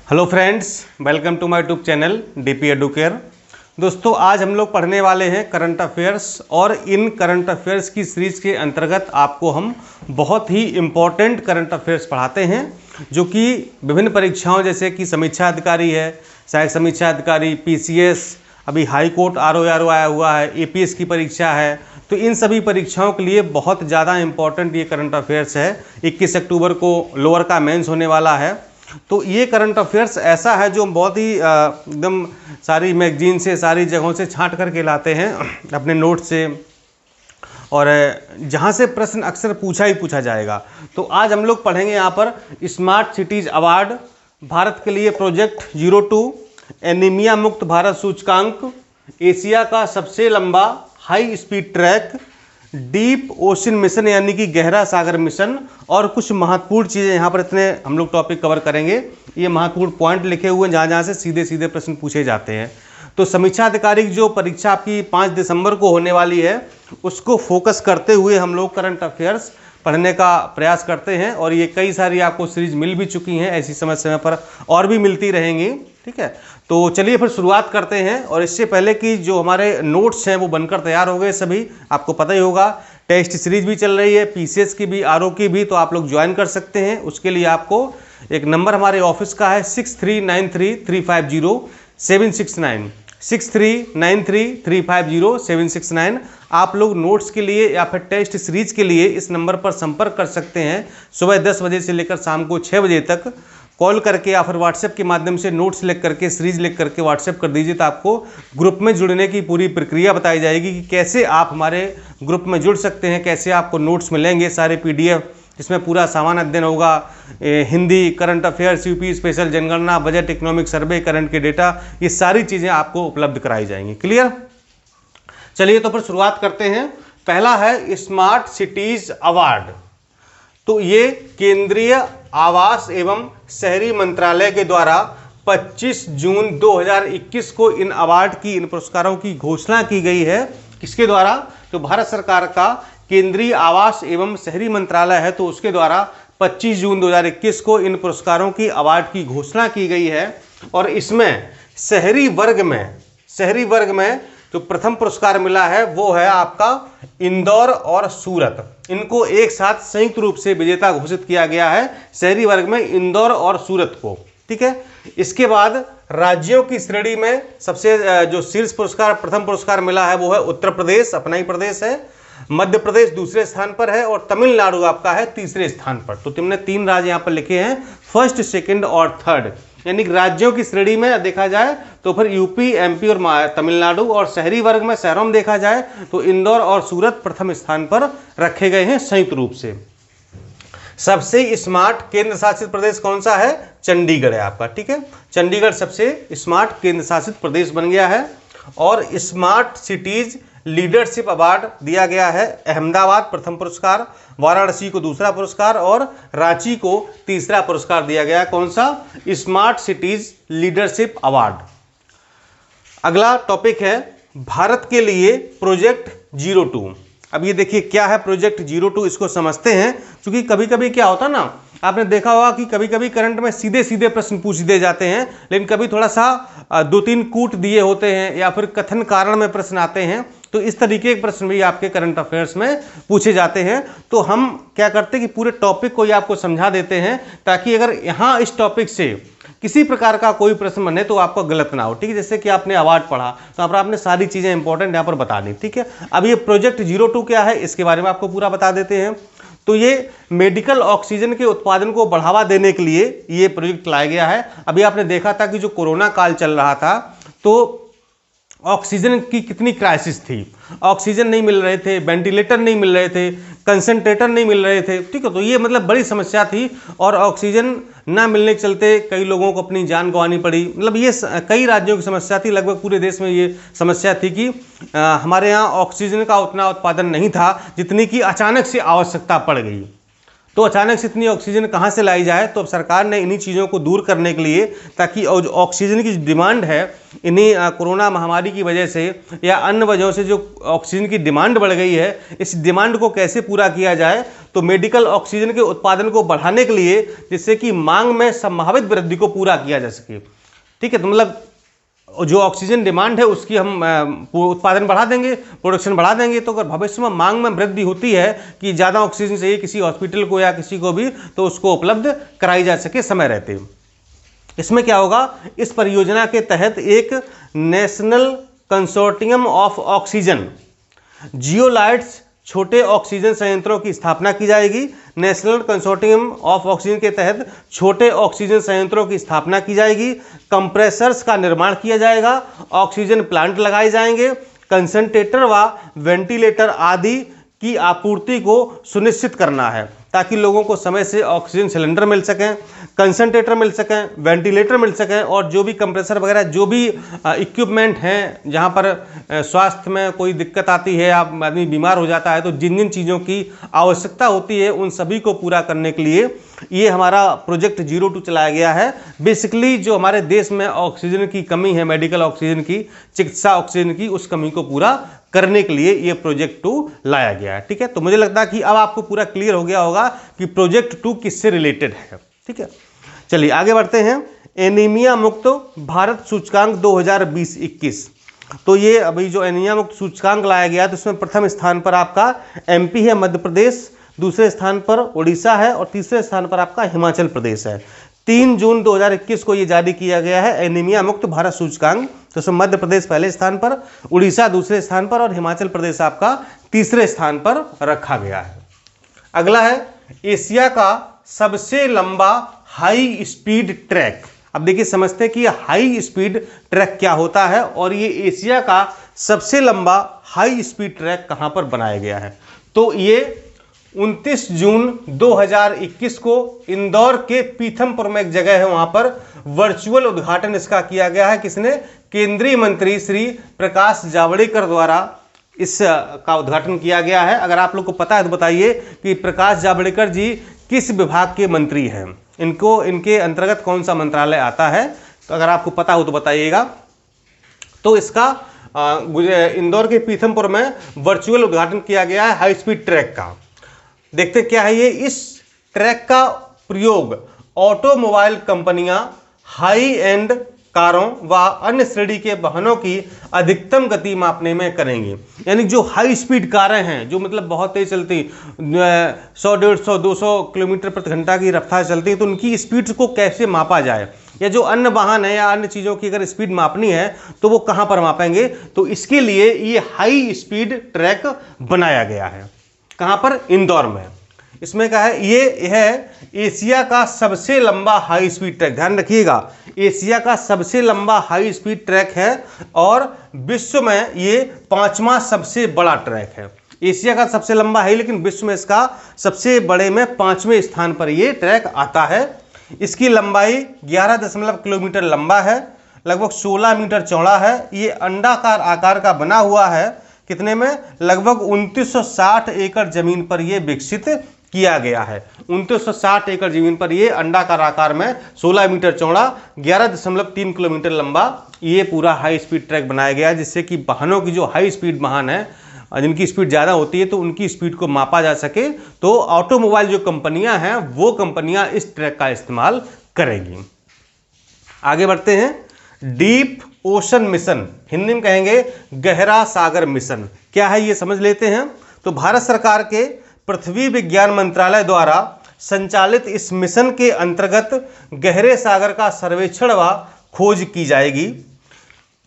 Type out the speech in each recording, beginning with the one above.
Hello friends, welcome to my YouTube channel DP Educare. दोस्तों, आज हम लोग पढ़ने वाले हैं करंट अफेयर्स और इन करंट अफेयर्स की सीरीज के अंतर्गत आपको हम बहुत ही इम्पोर्टेंट करंट अफेयर्स पढ़ाते हैं जो कि विभिन्न परीक्षाओं जैसे कि समीक्षा अधिकारी है, सहायक समीक्षा अधिकारी, पीसीएस, अभी हाई कोर्ट आरओ आया हुआ है, एपीएस की परीक्षा है। तो इन सभी परीक्षाओं के लिए बहुत ज़्यादा इम्पोर्टेंट ये करंट अफेयर्स है। 21 अक्टूबर को लोअर का मेंस होने वाला है। तो ये करंट अफेयर्स ऐसा है जो बहुत ही एकदम सारी मैगजीन से, सारी जगहों से छांट करके लाते हैं अपने नोट से, और जहाँ से प्रश्न अक्सर पूछा ही पूछा जाएगा। तो आज हम लोग पढ़ेंगे यहाँ पर स्मार्ट सिटीज़ अवार्ड, भारत के लिए प्रोजेक्ट 02, एनीमिया मुक्त भारत सूचकांक, एशिया का सबसे लंबा high speed track, deep ocean mission यानी कि गहरा सागर मिशन, और कुछ महत्वपूर्ण चीज़ें यहाँ पर इतने हम लोग टॉपिक कवर करेंगे। ये महत्वपूर्ण पॉइंट लिखे हुए हैं जहाँ से सीधे सीधे प्रश्न पूछे जाते हैं। तो समीक्षा अधिकारी की जो परीक्षा आपकी 5 दिसंबर को होने वाली है उसको फोकस करते हुए हम लोग करंट अफेयर्स पढ़ने का प्रयास करते हैं, और ये कई सारी आपको सीरीज मिल भी चुकी हैं, ऐसी समय समय पर और भी मिलती रहेंगी। ठीक है, तो चलिए फिर शुरुआत करते हैं। और इससे पहले कि जो हमारे नोट्स हैं वो बनकर तैयार हो गए सभी, आपको पता ही होगा टेस्ट सीरीज भी चल रही है, पीसीएस की भी, आरओ की भी, तो आप लोग ज्वाइन कर सकते हैं। उसके लिए आपको एक नंबर हमारे ऑफिस का है 6393350769, 6393350769। आप लोग नोट्स के लिए या फिर टेस्ट सीरीज के लिए इस नंबर पर संपर्क कर सकते हैं। सुबह 10 बजे से लेकर शाम को 6 बजे तक कॉल करके या फिर व्हाट्सएप के माध्यम से नोट्स लिख करके, सीरीज लिख करके व्हाट्सएप कर दीजिए, तो आपको ग्रुप में जुड़ने की पूरी प्रक्रिया बताई जाएगी कि कैसे आप हमारे ग्रुप में जुड़ सकते हैं, कैसे आपको नोट्स मिलेंगे, सारे पीडीएफ जिसमें पूरा सामान्य अध्ययन होगा, Hindi, current affairs, UP special, जनगणना, बजट, इकोनॉमिक सर्वे, करंट के डेटा, ये सारी चीज़ें आपको उपलब्ध कराई जाएंगी। क्लियर? चलिए तो फिर शुरुआत करते हैं। पहला है स्मार्ट सिटीज़ अवार्ड। तो ये केंद्रीय आवास एवं शहरी मंत्रालय के द्वारा 25 जून 2021 को इन अवार्ड की, इन पुरस्कारों की घोषणा की गई है। किसके द्वारा? तो भारत सरकार का केंद्रीय आवास एवं शहरी मंत्रालय है, तो उसके द्वारा 25 जून 2021 को इन पुरस्कारों की अवार्ड की घोषणा की गई है। और इसमें शहरी वर्ग में जो प्रथम पुरस्कार मिला है वो है आपका इंदौर और सूरत। इनको एक साथ संयुक्त रूप से विजेता घोषित किया गया है, शहरी वर्ग में इंदौर और सूरत को। ठीक है, इसके बाद राज्यों की श्रेणी में सबसे जो शीर्ष पुरस्कार, प्रथम पुरस्कार मिला है वो है उत्तर प्रदेश, अपना ही प्रदेश है। मध्य प्रदेश दूसरे स्थान पर है और तमिलनाडु आपका है तीसरे स्थान पर। तो तुमने 3 राज्य यहाँ पर लिखे हैं, फर्स्ट, सेकंड और थर्ड। यानी राज्यों की श्रेणी में देखा जाए तो फिर यूपी, एमपी और तमिलनाडु, और शहरी वर्ग में, शहरों में देखा जाए तो इंदौर और सूरत प्रथम स्थान पर रखे गए हैं संयुक्त रूप से। सबसे स्मार्ट केंद्र शासित प्रदेश कौन सा है? चंडीगढ़ है आपका। ठीक है, चंडीगढ़ सबसे स्मार्ट केंद्र शासित प्रदेश बन गया है। और स्मार्ट सिटीज लीडरशिप अवार्ड दिया गया है अहमदाबाद प्रथम पुरस्कार, वाराणसी को दूसरा पुरस्कार और रांची को तीसरा पुरस्कार दिया गया। कौन सा? Smart cities leadership award. अगला टॉपिक है भारत के लिए प्रोजेक्ट 02। अब ये देखिए क्या है प्रोजेक्ट 02, इसको समझते हैं। क्योंकि कभी कभी क्या होता ना, आपने देखा होगा कि कभी कभी करंट में सीधे सीधे प्रश्न पूछ दिए जाते हैं, लेकिन कभी थोड़ा सा 2-3 कूट दिए होते हैं या फिर कथन कारण में प्रश्न आते हैं। तो इस तरीके के प्रश्न भी आपके करंट अफेयर्स में पूछे जाते हैं। तो हम क्या करते हैं कि पूरे टॉपिक को ही आपको समझा देते हैं, ताकि अगर यहाँ इस टॉपिक से किसी प्रकार का कोई प्रश्न बने तो आपको गलत ना हो। ठीक है, जैसे कि आपने अवार्ड पढ़ा तो आपने सारी चीज़ें इंपॉर्टेंट यहाँ पर बता दी। ठीक है, अब ये प्रोजेक्ट 02 क्या है इसके बारे में आपको पूरा बता देते हैं। तो ये मेडिकल ऑक्सीजन के उत्पादन को बढ़ावा देने के लिए ये प्रोजेक्ट लाया गया है। अभी आपने देखा था कि जो कोरोना काल चल रहा था तो ऑक्सीजन की कितनी क्राइसिस थी, ऑक्सीजन नहीं मिल रहे थे, वेंटिलेटर नहीं मिल रहे थे, कंसंट्रेटर नहीं मिल रहे थे। ठीक है, तो ये मतलब बड़ी समस्या थी, और ऑक्सीजन ना मिलने के चलते कई लोगों को अपनी जान गंवानी पड़ी। मतलब ये कई राज्यों की समस्या थी, लगभग पूरे देश में ये समस्या थी कि हमारे यहाँ ऑक्सीजन का उतना उत्पादन नहीं था जितनी की अचानक से आवश्यकता पड़ गई। तो अचानक से इतनी ऑक्सीजन कहाँ से लाई जाए? तो अब सरकार ने इन्हीं चीज़ों को दूर करने के लिए, ताकि ऑक्सीजन की डिमांड है इन्हीं कोरोना महामारी की वजह से या अन्य वजहों से जो ऑक्सीजन की डिमांड बढ़ गई है, इस डिमांड को कैसे पूरा किया जाए, तो मेडिकल ऑक्सीजन के उत्पादन को बढ़ाने के लिए, जिससे कि मांग में संभावित वृद्धि को पूरा किया जा सके। ठीक है, तो मतलब जो ऑक्सीजन डिमांड है उसकी हम उत्पादन बढ़ा देंगे, प्रोडक्शन बढ़ा देंगे, तो अगर भविष्य में मांग में वृद्धि होती है कि ज़्यादा ऑक्सीजन चाहिए किसी हॉस्पिटल को या किसी को भी, तो उसको उपलब्ध कराई जा सके समय रहते। इसमें क्या होगा, इस परियोजना के तहत एक national consortium of oxygen zeolites छोटे ऑक्सीजन संयंत्रों की स्थापना की जाएगी। नेशनल कंसोर्टियम ऑफ ऑक्सीजन के तहत छोटे ऑक्सीजन संयंत्रों की स्थापना की जाएगी। कंप्रेसर्स का निर्माण किया जाएगा, ऑक्सीजन प्लांट लगाए जाएंगे, कंसंट्रेटर व वेंटिलेटर आदि की आपूर्ति को सुनिश्चित करना है, ताकि लोगों को समय से ऑक्सीजन सिलेंडर मिल सकें, कंसंट्रेटर मिल सकें, वेंटिलेटर मिल सकें, और जो भी कंप्रेसर वगैरह जो भी इक्विपमेंट हैं, जहां पर स्वास्थ्य में कोई दिक्कत आती है, आदमी बीमार हो जाता है, तो जिन जिन चीज़ों की आवश्यकता होती है उन सभी को पूरा करने के लिए ये हमारा प्रोजेक्ट 02 चलाया गया है। बेसिकली जो हमारे देश में ऑक्सीजन की कमी है, मेडिकल ऑक्सीजन की, चिकित्सा ऑक्सीजन की, उस कमी को पूरा करने के लिए ये प्रोजेक्ट 2 लाया गया है। ठीक है, तो मुझे लगता है कि अब आपको पूरा क्लियर हो गया होगा कि प्रोजेक्ट 2 किससे रिलेटेड है। ठीक है, चलिए आगे बढ़ते हैं। एनीमिया मुक्त भारत सूचकांक 2020-21। तो ये अभी जो एनीमिया मुक्त सूचकांक लाया गया तो इसमें प्रथम स्थान पर आपका एमपी है, मध्य प्रदेश, दूसरे स्थान पर उड़ीसा है और तीसरे स्थान पर आपका हिमाचल प्रदेश है। 3 जून 2021 को ये जारी किया गया है एनीमिया मुक्त भारत सूचकांक। तो उसमें मध्य प्रदेश पहले स्थान पर, उड़ीसा दूसरे स्थान पर और हिमाचल प्रदेश आपका तीसरे स्थान पर रखा गया है। अगला है एशिया का सबसे लंबा हाई स्पीड ट्रैक। अब देखिए समझते हैं कि हाई स्पीड ट्रैक क्या होता है और ये एशिया का सबसे लंबा हाई स्पीड ट्रैक कहां पर बनाया गया है। तो ये 29 जून 2021 को इंदौर के पीथमपुर में एक जगह है, वहां पर वर्चुअल उद्घाटन इसका किया गया है। किसने? केंद्रीय मंत्री श्री प्रकाश जावड़ेकर द्वारा इस का उद्घाटन किया गया है। अगर आप लोग को पता है तो बताइए कि प्रकाश जावड़ेकर जी किस विभाग के मंत्री हैं, इनके अंतर्गत कौन सा मंत्रालय आता है, तो अगर आपको पता हो तो बताइएगा। तो इसका इंदौर के पीथमपुर में वर्चुअल उद्घाटन किया गया है हाई स्पीड ट्रैक का। देखते क्या है ये। इस ट्रैक का प्रयोग ऑटोमोबाइल कंपनियां हाई एंड कारों व अन्य श्रेणी के वाहनों की अधिकतम गति मापने में करेंगे। यानी जो हाई स्पीड कारें हैं, जो मतलब बहुत तेज चलती, 100, 150, 200 किलोमीटर प्रति घंटा की रफ्तार चलती है, तो उनकी स्पीड को कैसे मापा जाए, या जो अन्य वाहन है या अन्य चीज़ों की अगर स्पीड मापनी है तो वो कहाँ पर मापेंगे। तो इसके लिए ये हाई स्पीड ट्रैक बनाया गया है। कहाँ पर? इंदौर में। इसमें क्या है, ये है एशिया का सबसे लंबा हाई स्पीड ट्रैक। ध्यान रखिएगा, एशिया का सबसे लंबा हाई स्पीड ट्रैक है और विश्व में ये 5वां सबसे बड़ा ट्रैक है। एशिया का सबसे लंबा है लेकिन विश्व में इसका सबसे बड़े में 5वें स्थान पर ये ट्रैक आता है। इसकी लंबाई 11 किलोमीटर लंबा है, लगभग 16 मीटर चौड़ा है। ये अंडाकार आकार का बना हुआ है। कितने में? लगभग 2960 एकड़ जमीन पर यह विकसित किया गया है। 2960 एकड़ जमीन पर यह अंडाकार आकार में 16 मीटर चौड़ा 11.3 किलोमीटर लंबा ये पूरा हाई स्पीड ट्रैक बनाया गया है, जिससे कि वाहनों की जो हाई स्पीड वाहन है, जिनकी स्पीड ज़्यादा होती है, तो उनकी स्पीड को मापा जा सके। तो ऑटोमोबाइल जो कंपनियां हैं वो कंपनियां इस ट्रैक का इस्तेमाल करेंगी। आगे बढ़ते हैं। डीप ओशन मिशन, हिंदी में कहेंगे गहरा सागर मिशन। क्या है ये समझ लेते हैं। तो भारत सरकार के पृथ्वी विज्ञान मंत्रालय द्वारा संचालित इस मिशन के अंतर्गत गहरे सागर का सर्वेक्षण व खोज की जाएगी।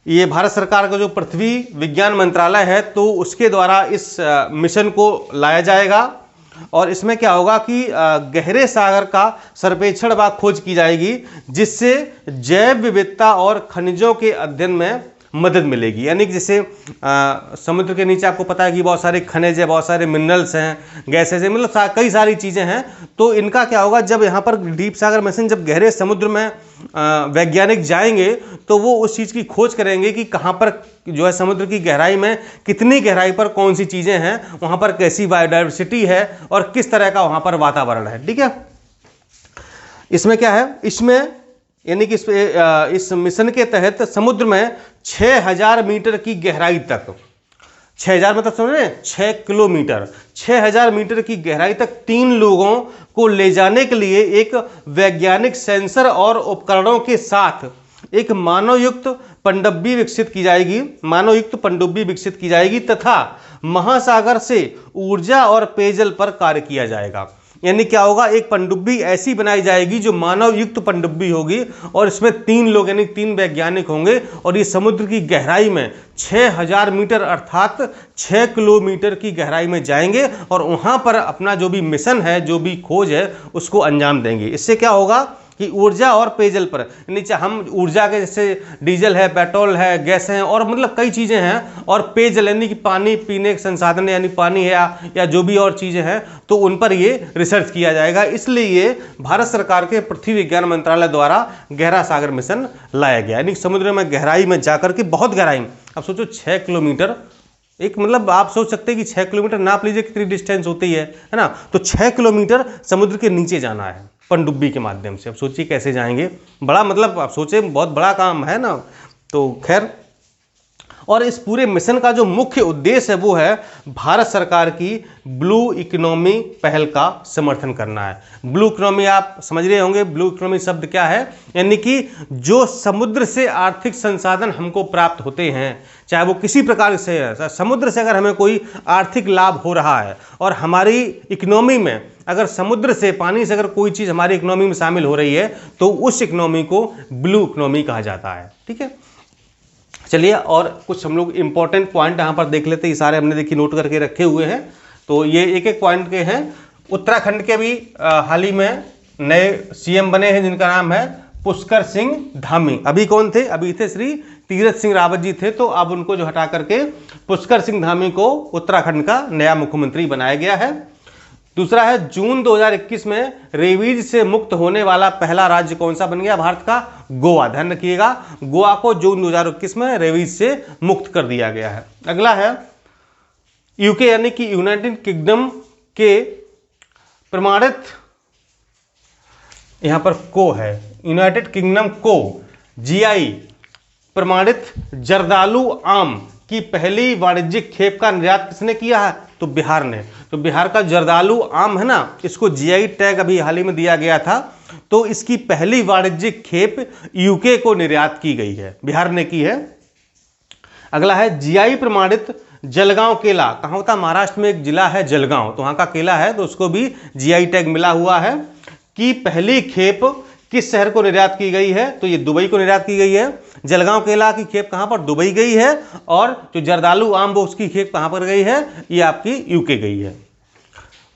ये भारत सरकार का जो पृथ्वी विज्ञान मंत्रालय है तो उसके द्वारा इस मिशन को लाया जाएगा और इसमें क्या होगा कि गहरे सागर का सर्वेक्षण व खोज की जाएगी, जिससे जैव विविधता और खनिजों के अध्ययन में मदद मिलेगी। यानी कि जैसे समुद्र के नीचे आपको पता है कि बहुत सारे खनिज है, बहुत सारे मिनरल्स हैं, गैसेज हैं, मतलब कई सारी चीज़ें हैं। तो इनका क्या होगा, जब यहाँ पर डीप सागर मिशन जब गहरे समुद्र में वैज्ञानिक जाएंगे तो वो उस चीज़ की खोज करेंगे कि कहाँ पर जो है समुद्र की गहराई में कितनी गहराई पर कौन सी चीज़ें हैं, वहाँ पर कैसी बायोडाइवर्सिटी है और किस तरह का वहाँ पर वातावरण है। ठीक है, इसमें क्या है, इसमें यानी कि इस मिशन के तहत समुद्र में 6000 मीटर की गहराई तक, 6000 मतलब समझ रहे हैं, 6 किलोमीटर, 6000 मीटर की गहराई तक 3 लोगों को ले जाने के लिए एक वैज्ञानिक सेंसर और उपकरणों के साथ एक मानवयुक्त पनडुब्बी विकसित की जाएगी, मानवयुक्त पनडुब्बी विकसित की जाएगी तथा महासागर से ऊर्जा और पेयजल पर कार्य किया जाएगा। यानी क्या होगा, एक पनडुब्बी ऐसी बनाई जाएगी जो मानव युक्त पनडुब्बी होगी और इसमें 3 लोग यानी 3 वैज्ञानिक होंगे और ये समुद्र की गहराई में 6000 मीटर अर्थात 6 किलोमीटर की गहराई में जाएंगे और वहाँ पर अपना जो भी मिशन है, जो भी खोज है, उसको अंजाम देंगे। इससे क्या होगा कि ऊर्जा और पेयजल पर, नीचे हम ऊर्जा के जैसे डीजल है, पेट्रोल है, गैस हैं और मतलब कई चीज़ें हैं, और पेयजल यानी कि पानी पीने के संसाधन यानी पानी है या जो भी और चीज़ें हैं, तो उन पर ये रिसर्च किया जाएगा। इसलिए ये भारत सरकार के पृथ्वी विज्ञान मंत्रालय द्वारा गहरा सागर मिशन लाया गया। यानी समुद्र में गहराई में जाकर के, बहुत गहराई में, अब सोचो 6 किलोमीटर, एक मतलब आप सोच सकते हैं कि 6 किलोमीटर नाप लीजिए कितनी डिस्टेंस होती है ना। तो 6 किलोमीटर समुद्र के नीचे जाना है पनडुब्बी के माध्यम से। अब सोचिए कैसे जाएंगे, बड़ा मतलब आप सोचे बहुत बड़ा काम है ना। तो खैर, और इस पूरे मिशन का जो मुख्य उद्देश्य है वो है भारत सरकार की ब्लू इकोनॉमी पहल का समर्थन करना है। ब्लू इकोनॉमी आप समझ रहे होंगे, ब्लू इकोनॉमी शब्द क्या है, यानी कि जो समुद्र से आर्थिक संसाधन हमको प्राप्त होते हैं, चाहे वो किसी प्रकार से है, समुद्र से अगर हमें कोई आर्थिक लाभ हो रहा है और हमारी इकोनॉमी में अगर समुद्र से, पानी से अगर कोई चीज़ हमारी इकोनॉमी में शामिल हो रही है तो उस इकोनॉमी को ब्लू इकोनॉमी कहा जाता है। ठीक है, चलिए और कुछ हम लोग इंपॉर्टेंट पॉइंट यहाँ पर देख लेते हैं। ये सारे हमने देखिए नोट करके रखे हुए हैं, तो ये एक एक पॉइंट के हैं। उत्तराखंड के भी हाल ही में नए सीएम बने हैं जिनका नाम है पुष्कर सिंह धामी। अभी कौन थे, अभी थे श्री तीरथ सिंह रावत जी थे, तो अब उनको जो हटा करके पुष्कर सिंह धामी को उत्तराखंड का नया मुख्यमंत्री बनाया गया है। दूसरा है, जून 2021 में रेबीज से मुक्त होने वाला पहला राज्य कौन सा बन गया भारत का, गोवा। ध्यान रखिएगा, गोवा को जून 2021 में रेबीज से मुक्त कर दिया गया है। अगला है यूके यानी कि यूनाइटेड किंगडम के प्रमाणित, यहां पर को है, यूनाइटेड किंगडम को जीआई प्रमाणित जर्दालू आम की पहली वाणिज्यिक खेप का निर्यात किसने किया है, तो बिहार ने। तो बिहार का जर्दालू आम है ना, इसको जीआई टैग अभी हाल ही में दिया गया था, तो इसकी पहली वाणिज्यिक खेप यूके को निर्यात की गई है, बिहार ने की है। अगला है जीआई प्रमाणित जलगांव केला, कहाँ होता, महाराष्ट्र में एक जिला है जलगांव, तो वहाँ का केला है, तो उसको भी जीआई टैग मिला हुआ है। कि पहली खेप किस शहर को निर्यात की गई है, तो ये दुबई को निर्यात की गई है। जलगांव केला की खेप कहाँ पर, दुबई गई है, और जो जर्दालू आम वो उसकी खेप कहाँ पर गई है, ये आपकी यूके गई है।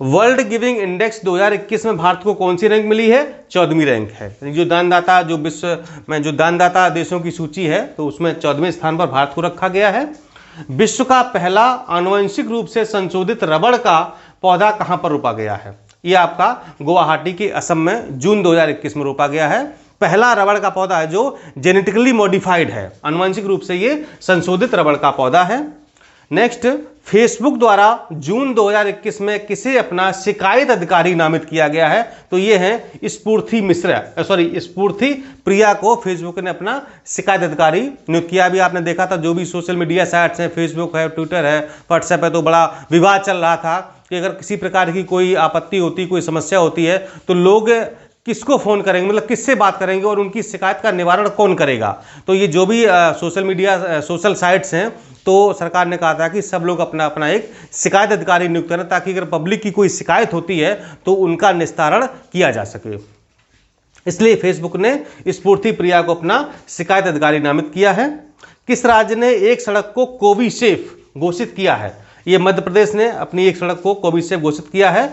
वर्ल्ड गिविंग इंडेक्स 2021 में भारत को कौन सी रैंक मिली है, 14वीं रैंक है। जो दानदाता, जो विश्व में जो दानदाता देशों की सूची है, तो उसमें 14वें स्थान पर भारत को रखा गया है। विश्व का पहला आनुवंशिक रूप से संशोधित रबड़ का पौधा कहाँ पर रोपा गया है, ये आपका गुवाहाटी के असम में जून 2021 में रोपा गया है। पहला रबड़ का पौधा है जो जेनेटिकली मॉडिफाइड है, आनुवंशिक रूप से ये संशोधित रबड़ का पौधा है। नेक्स्ट, फेसबुक द्वारा जून 2021 में किसे अपना शिकायत अधिकारी नामित किया गया है, तो ये है स्फूर्ति मिश्रा, स्फूर्ति प्रिया को फेसबुक ने अपना शिकायत अधिकारी नियुक्त किया। अभी आपने देखा था जो भी सोशल मीडिया साइट्स हैं, फेसबुक है, ट्विटर है, व्हाट्सएप है, तो बड़ा विवाद चल रहा था कि अगर किसी प्रकार की कोई आपत्ति होती, कोई समस्या होती है, तो लोग किसको फ़ोन करेंगे, मतलब किससे बात करेंगे और उनकी शिकायत का निवारण कौन करेगा। तो ये जो भी सोशल मीडिया सोशल साइट्स हैं, तो सरकार ने कहा था कि सब लोग अपना अपना एक शिकायत अधिकारी नियुक्त करें, ताकि अगर पब्लिक की कोई शिकायत होती है तो उनका निस्तारण किया जा सके। इसलिए फेसबुक ने स्फूर्ति प्रिया को अपना शिकायत अधिकारी नामित किया है। किस राज्य ने एक सड़क को कोविसेफ घोषित किया है, ये मध्य प्रदेश ने अपनी एक सड़क को कोविसेफ घोषित किया है,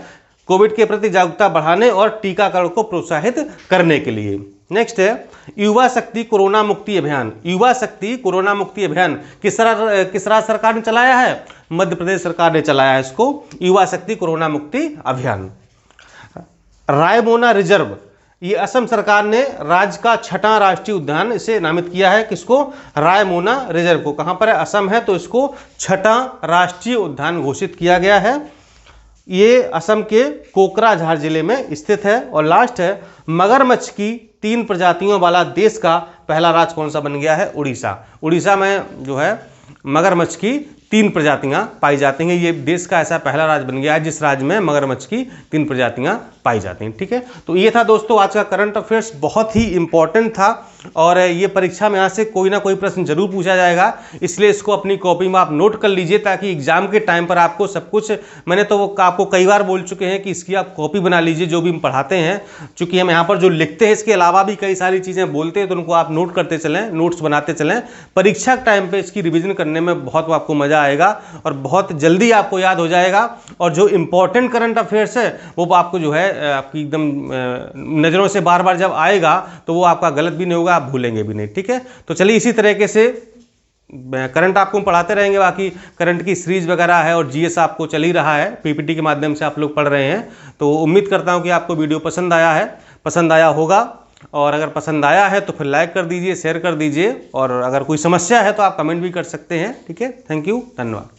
कोविड के प्रति जागरूकता बढ़ाने और टीकाकरण को प्रोत्साहित करने के लिए। नेक्स्ट है युवा शक्ति कोरोना मुक्ति अभियान। युवा शक्ति कोरोना मुक्ति अभियान किस राज्य सरकार ने चलाया है? मध्य प्रदेश सरकार ने चलाया है इसको, युवा शक्ति कोरोना मुक्ति अभियान। रायमोना रिजर्व, ये असम सरकार ने राज्य का 6वां राष्ट्रीय उद्यान इसे नामित किया है। किसको? रायमोना रिजर्व को। कहाँ पर है? असम है, तो इसको 6वां राष्ट्रीय उद्यान घोषित किया गया है। ये असम के कोकराझार जिले में स्थित है। और लास्ट है मगरमच्छ की 3 प्रजातियों वाला देश का पहला राज्य कौन सा बन गया है? उड़ीसा। उड़ीसा में जो है मगरमच्छ की 3 प्रजातियां पाई जाती हैं। ये देश का ऐसा पहला राज्य बन गया है जिस राज्य में मगरमच्छ की 3 प्रजातियां पाई जाती हैं। ठीक है, तो ये था दोस्तों आज का करंट अफेयर्स, बहुत ही इंपॉर्टेंट था और ये परीक्षा में यहाँ से कोई ना कोई प्रश्न जरूर पूछा जाएगा, इसलिए इसको अपनी कॉपी में आप नोट कर लीजिए ताकि एग्जाम के टाइम पर आपको सब कुछ, मैंने तो आपको कई बार बोल चुके हैं कि इसकी आप कॉपी बना लीजिए जो भी हम पढ़ाते हैं, चूंकि हम यहाँ पर जो लिखते हैं इसके अलावा भी कई सारी चीज़ें बोलते हैं, तो उनको आप नोट करते चलें, नोट्स बनाते चलें। परीक्षा के टाइम पर इसकी रिविजन करने में बहुत आपको मजा आएगा और बहुत जल्दी आपको याद हो जाएगा। और जो इंपॉर्टेंट करंट अफेयर्स है वो आपको जो है आपकी एकदम नज़रों से बार बार जब आएगा तो वो आपका गलत भी नहीं होगा, आप भूलेंगे भी नहीं। ठीक है, तो चलिए इसी तरीके से करंट आपको पढ़ाते रहेंगे। बाकी करंट की सीरीज वगैरह है और जीएस आपको चल ही रहा है, पीपीटी के माध्यम से आप लोग पढ़ रहे हैं। तो उम्मीद करता हूं कि आपको वीडियो पसंद आया होगा। और अगर पसंद आया है तो फिर लाइक कर दीजिए, शेयर कर दीजिए और अगर कोई समस्या है तो आप कमेंट भी कर सकते हैं। ठीक है, थैंक यू, धन्यवाद।